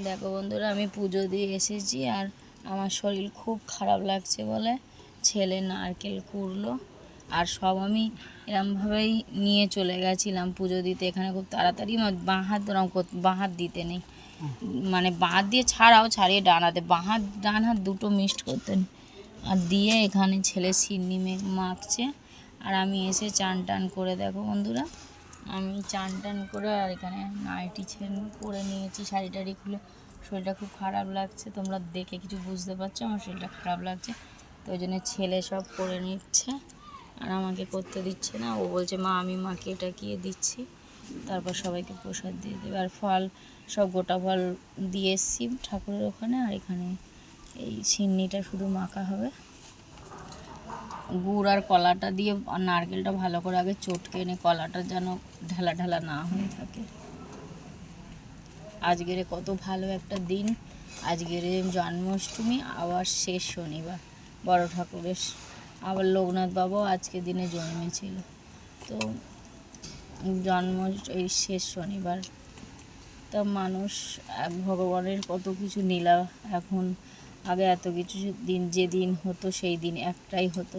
দেখো বন্ধুরা, আমি পুজো দিয়ে এসেছি আর আমার শরীর খুব খারাপ লাগছে বলে ছেলে নারকেল কুড়লো আর সব আমি এরমভাবেই নিয়ে চলে গেছিলাম পুজো দিতে। এখানে খুব তাড়াতাড়ি বাঁ হাত বাঁ হাত দিতে নেই, মানে বাঁ হাত দিয়ে ছাড়িয়ে ডান হাতে, ডান হাত দুটো মিক্সড করতে নেই। আর দিয়ে এখানে ছেলে সিন্নি মাখছে আর আমি এসে চান টান করে, দেখো বন্ধুরা আমি চান টান করে আর এখানে নাইটি পরে নিয়েছি, শাড়ি টাড়ি খুলে। শরীরটা খুব খারাপ লাগছে, তোমরা দেখে কিছু বুঝতে পারছো আমার শরীরটা খারাপ লাগছে, তো ওই জন্য ছেলে সব করে নিচ্ছে আর আমাকে করতে দিচ্ছে না। ও বলছে মা আমি মাকে এটা গিয়ে দিচ্ছি, তারপর সবাইকে প্রসাদ দিয়ে দেবে। আর ফল সব গোটা ফল দিয়ে এসছি ঠাকুরের ওখানে। আর এখানে এই সিন্নিটা শুধু মাখা হবে, গুড় আর কলাটা দিয়ে। আর নারকেলটা ভালো করে আগে চটকে এনে কলাটা যেন ঢালা ঢালা না হয়ে থাকে। আজকের কত ভালো একটা দিন, আজকের জন্মাষ্টমী, আবার শেষ শনিবার বড় ঠাকুরের, আবার লোকনাথ বাবাও আজকের দিনে জন্মেছিল। তো এই শেষ শনিবার, তা মানুষ ভগবানের কত কিছু লীলা। এখন আগে এত কিছু দিন, যে দিন হতো সেই দিন একটাই হতো,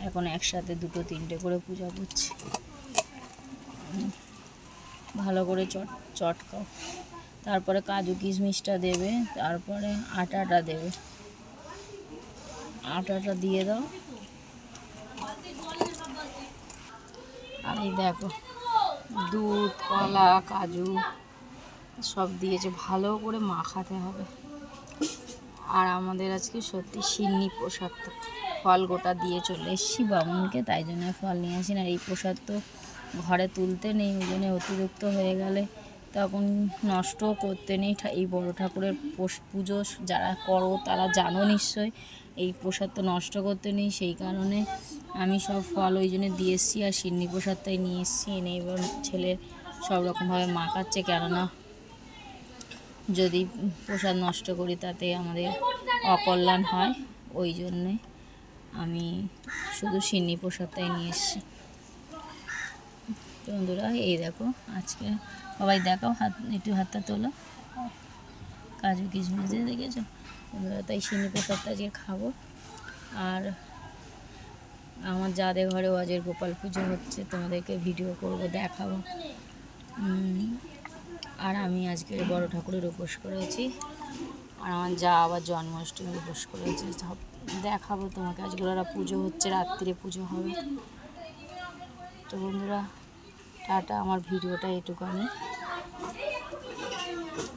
এখন একসাথে দুটো তিনটে করে পূজা করছে। ভালো করে চটকাও, তারপরে কাজু কিশমিশটা দেবে, তারপরে আটাটা দেবে, আটাটা দিয়ে দাও। আর এই দেখো দুধ কলা কাজু সব দিয়েছে, ভালো করে মাখাতে হবে। আর আমাদের আজকে সত্যি সিন্নি প্রসাদ, ফল গোটা দিয়ে চলে এসেছি বামুনকে, তাই জন্য ফল নিয়ে আসি। আর এই প্রসাদ তো ঘরে তুলতে নেই, ওই জন্য অতিরিক্ত হয়ে গেলে তখন নষ্টও করতে নেই। এই বড় ঠাকুরের পুজো যারা করো তারা জানো নিশ্চয়, এই প্রসাদ তো নষ্ট করতে নেই, সেই কারণে আমি সব ফল ওই জন্য দিয়ে এসেছি। আর সিন্নি প্রসাদটাই নিয়ে এসেছি, এনে এবার ছেলে সব রকমভাবে মাখাচ্ছে, কেননা যদি প্রসাদ নষ্ট করি তাতে আমাদের অকল্যাণ হয়, ওই জন্যে আমি শুধু সিন্নি প্রসাদটাই নিয়ে এসেছি। বন্ধুরা এই দেখো, আজকে সবাই দেখাও, একটু হাতটা তোলো, কাজু কিশমিশ দিয়ে দেখেছো বন্ধুরা। তাই সিন্নি প্রসাদটা আজকে খাবো। আর আমার যাদের ঘরেও আজকের গোপাল পুজো হচ্ছে তোমাদেরকে ভিডিও করব, দেখাবো। আর আমি আজকে বড় ঠাকুরের উপোস করেছি, আর আমার যা আবার জন্মাষ্টমীর উপোস করেছে, সব দেখাবো তোমাকে। আজকে ওরা পুজো হচ্ছে, রাত্রিরে পুজো হবে। তো বন্ধুরা টাটা, আমার ভিডিওটা এটুকুনি।